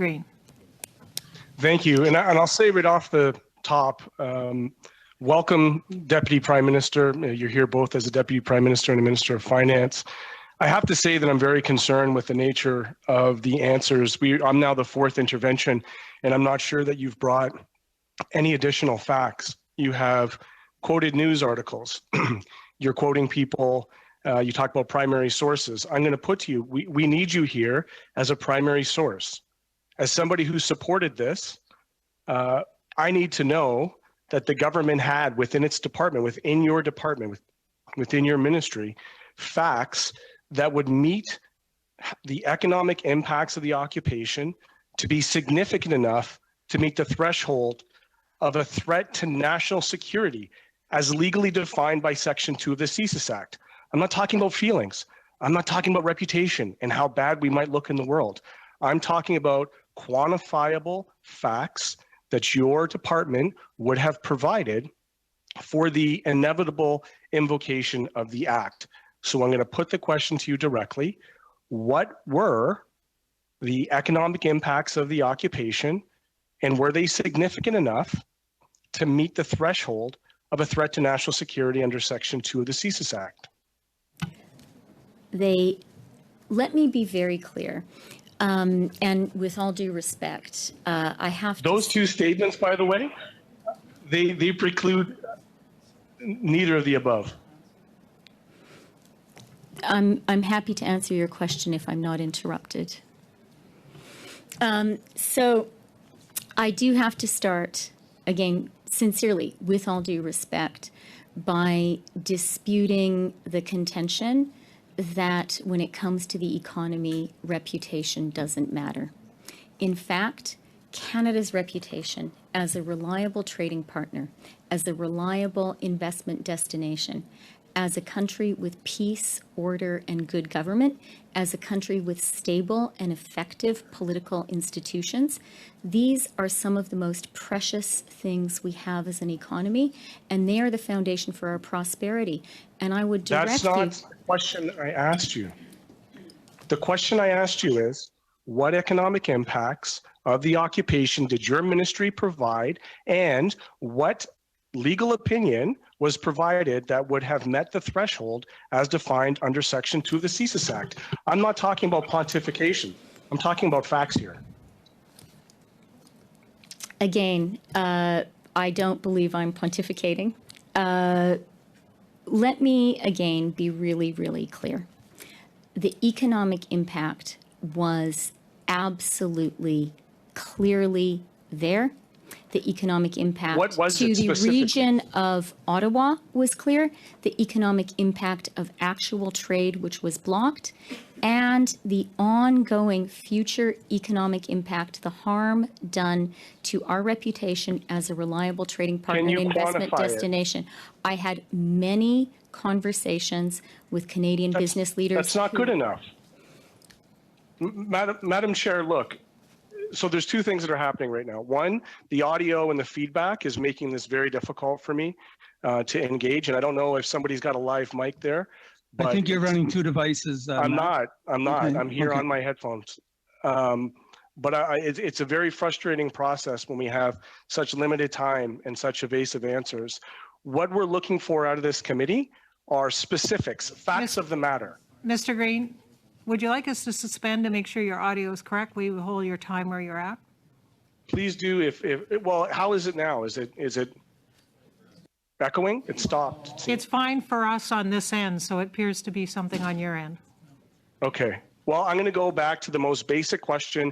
Green. Thank you. And I'll say right off the top, welcome, Deputy Prime Minister. You're here both as a Deputy Prime Minister and a Minister of Finance. I have to say that I'm very concerned with the nature of the answers. I'm now the fourth intervention, and I'm not sure that you've brought any additional facts. You have quoted news articles. You're quoting people. You talk about primary sources. I'm going to put to you, we need you here as a primary source. As somebody who supported this, I need to know that the government had within its department, within your department, within your ministry, facts that would meet the economic impacts of the occupation to be significant enough to meet the threshold of a threat to national security as legally defined by Section 2 of the CSIS Act. I'm not talking about feelings. I'm not talking about reputation and how bad we might look in the world. I'm talking about quantifiable facts that your department would have provided for the inevitable invocation of the Act. So I'm going to put the question to you directly. What were the economic impacts of the occupation, and were they significant enough to meet the threshold of a threat to national security under Section 2 of the CSIS Act? Let me be very clear. And with all due respect, I have those two statements, by the way, they preclude neither of the above. I'm happy to answer your question if I'm not interrupted. So I do have to start, again, sincerely, with all due respect, by disputing the contention that when it comes to the economy, reputation doesn't matter. In fact, Canada's reputation as a reliable trading partner, as a reliable investment destination, as a country with peace, order, and good government, as a country with stable and effective political institutions, these are some of the most precious things we have as an economy, and they are the foundation for our prosperity. And I would direct That's not the question I asked you. The question I asked you is, what economic impacts of the occupation did your ministry provide, and what legal opinion was provided that would have met the threshold as defined under Section 2 of the CSIS Act? I'm not talking about pontification. I'm talking about facts here. Again, I don't believe I'm pontificating. Let me, again, be really, really clear. The economic impact was absolutely, clearly there. The economic impact to the region of Ottawa was clear. The economic impact of actual trade, which was blocked, and the ongoing future economic impact, the harm done to our reputation as a reliable trading partner and investment destination. I had many conversations with Canadian business leaders. That's not good enough. Madam Chair, look. So there's two things that are happening right now. One, the audio and the feedback is making this very difficult for me to engage. And I don't know if somebody's got a live mic there. But I think you're running two devices. I'm not. Okay. I'm here on my headphones. But it's a very frustrating process when we have such limited time and such evasive answers. What we're looking for out of this committee are specifics, facts of the matter. Mr. Green, would you like us to suspend to make sure your audio is correct? We will hold your time where you're at. Please do. Well, how is it now? Is it echoing? It stopped. It's fine for us on this end, so it appears to be something on your end. Okay. Well, I'm going to go back to the most basic question.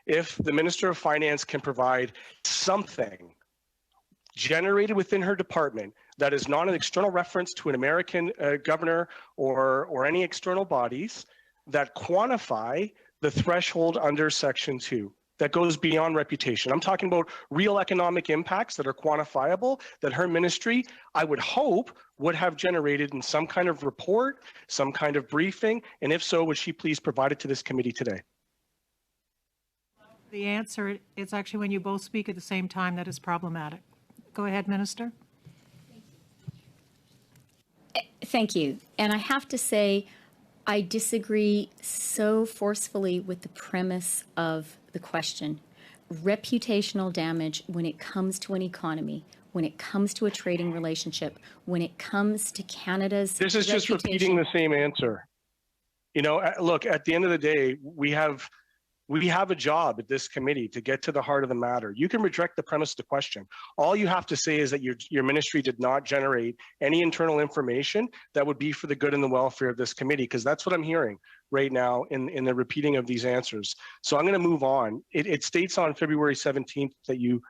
If the Minister of Finance can provide something generated within her department that is not an external reference to an American governor or any external bodies that quantify the threshold under Section 2 that goes beyond reputation. I'm talking about real economic impacts that are quantifiable, that her ministry, I would hope, would have generated in some kind of report, some kind of briefing, and if so, would she please provide it to this committee today? The answer is actually when you both speak at the same time that is problematic. Go ahead, Minister. Thank you. And I have to say, I disagree so forcefully with the premise of the question. Reputational damage when it comes to an economy, when it comes to a trading relationship, when it comes to Canada's This is just repeating the same answer. You know, look, at the end of the day, we have a job at this committee to get to the heart of the matter. You can reject the premise of the question. All you have to say is that your ministry did not generate any internal information that would be for the good and the welfare of this committee, because that's what I'm hearing right now in the repeating of these answers. So I'm going to move on. It states on February 17th that you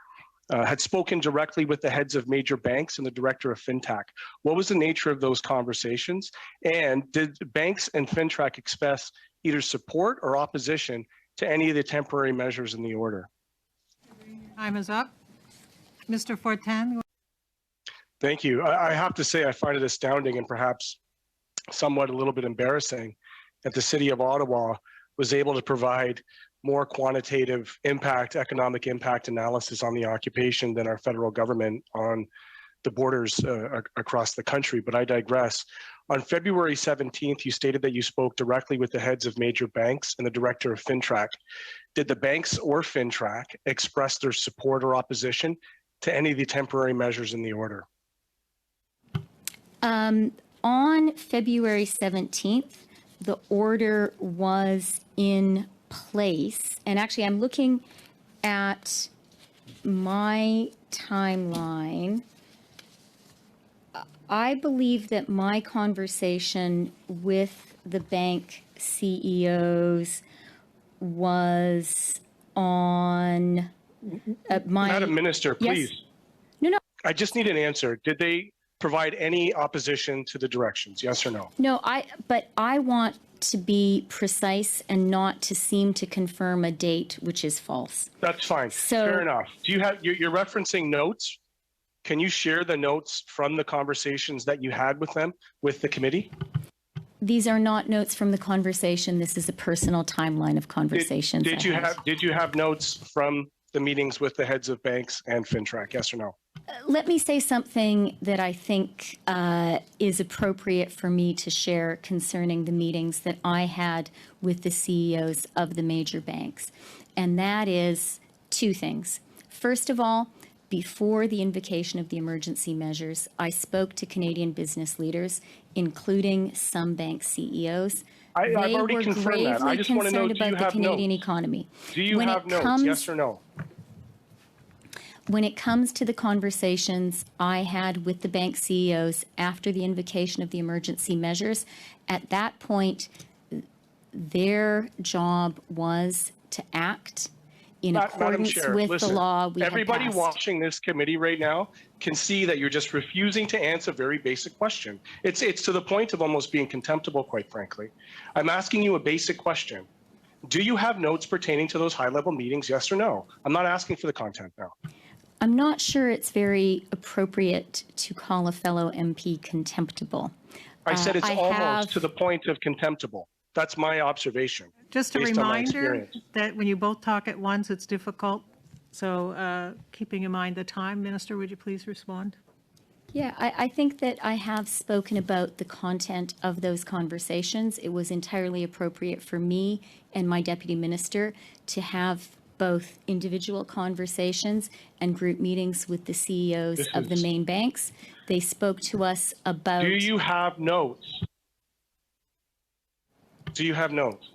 had spoken directly with the heads of major banks and the director of FinTech. What was the nature of those conversations? And did banks and FinTech express either support or opposition to any of the temporary measures in the order? Time is up. Mr. Fortin. Thank you. I have to say, I find it astounding and perhaps somewhat a little bit embarrassing that the city of Ottawa was able to provide more quantitative impact, economic impact analysis on the occupation than our federal government on the borders across the country, but I digress. On February 17th, you stated that you spoke directly with the heads of major banks and the director of FinTech. Did the banks or FinTech express their support or opposition to any of the temporary measures in the order? On February 17th, the order was in place. And actually, I'm looking at my timeline. I believe that my conversation with the bank CEOs was on my... Madam Minister, please. Yes. No. I just need an answer. Did they provide any opposition to the directions, yes or no? No, but I want to be precise and not to seem to confirm a date which is false. That's fine. So, fair enough. Do you have, you're referencing notes? Can you share the notes from the conversations that you had with them, with the committee? These are not notes from the conversation. This is a personal timeline of conversations. Did you have notes from the meetings with the heads of banks and FinTech, yes or no? Let me say something that I think is appropriate for me to share concerning the meetings that I had with the CEOs of the major banks. And that is two things. First of all, before the invocation of the emergency measures, I spoke to Canadian business leaders, including some bank CEOs. I've already confirmed that. I just want to know, do you about the have Canadian notes? economy. Do you have notes, yes or no? When it comes to the conversations I had with the bank CEOs after the invocation of the emergency measures, at that point, their job was to act in accordance with the law we had passed. Everybody watching this committee right now can see that you're just refusing to answer a very basic question. It's to the point of almost being contemptible, quite frankly. I'm asking you a basic question. Do you have notes pertaining to those high-level meetings, yes or no? I'm not asking for the content now. I'm not sure it's very appropriate to call a fellow MP contemptible. I said it's almost to the point of contemptible. That's my observation. Just a reminder that when you both talk at once, it's difficult. So keeping in mind the time, Minister, would you please respond? Yeah, I think that I have spoken about the content of those conversations. It was entirely appropriate for me and my deputy minister to have both individual conversations and group meetings with the CEOs of the main banks. They spoke to us about... Do you have notes? Do you have notes?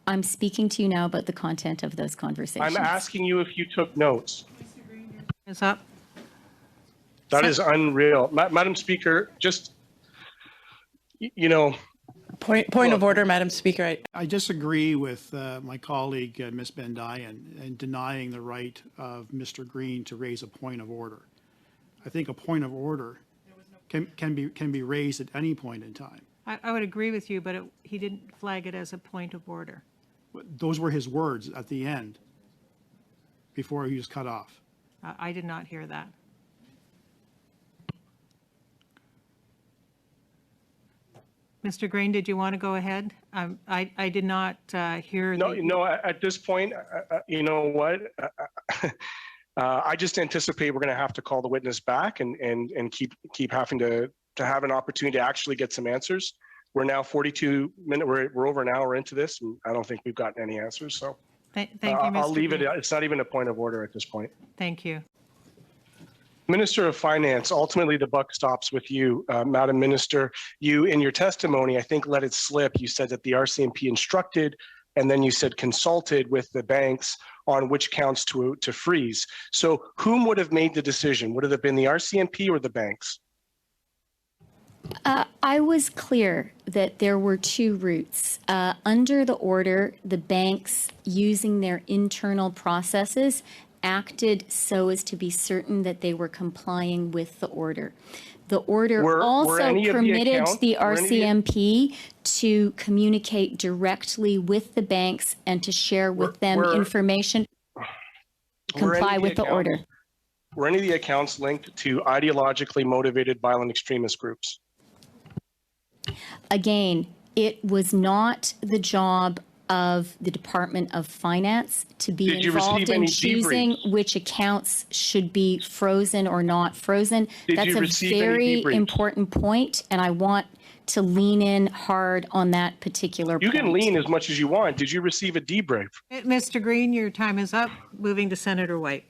I'm speaking to you now about the content of those conversations. I'm asking you if you took notes. Is up. That is unreal. Madam Speaker, just, you know... Point of order, Madam Speaker. I disagree with my colleague, Ms. Bendayan, in denying the right of Mr. Green to raise a point of order. I think a point of order can be raised at any point in time. I would agree with you, but he didn't flag it as a point of order. Those were his words at the end before he was cut off. I did not hear that. Mr. Green, did you want to go ahead? I did not hear. No, at this point, you know what? I just anticipate we're going to have to call the witness back and keep having to have an opportunity to actually get some answers. We're now 42 minutes, we're over an hour into this, and I don't think we've gotten any answers. So Thank you, Mr. I'll leave it. Green. It's not even a point of order at this point. Thank you. Minister of Finance, ultimately the buck stops with you, Madam Minister. You, in your testimony, I think let it slip. You said that the RCMP instructed, and then you said consulted with the banks on which accounts to freeze. So whom would have made the decision? Would it have been the RCMP or the banks? I was clear that there were two routes. Under the order, the banks, using their internal processes, acted so as to be certain that they were complying with the order. The order also permitted the RCMP to communicate directly with the banks and to share with them information, comply with the order. Were any of the accounts linked to ideologically motivated violent extremist groups? Again, it was not the job of the Department of Finance to be involved in choosing which accounts should be frozen or not frozen. That's a very important point, and I want to lean in hard on that particular point. You can lean as much as you want. Did you receive a debrief? Mr. Green, your time is up. Moving to Senator White.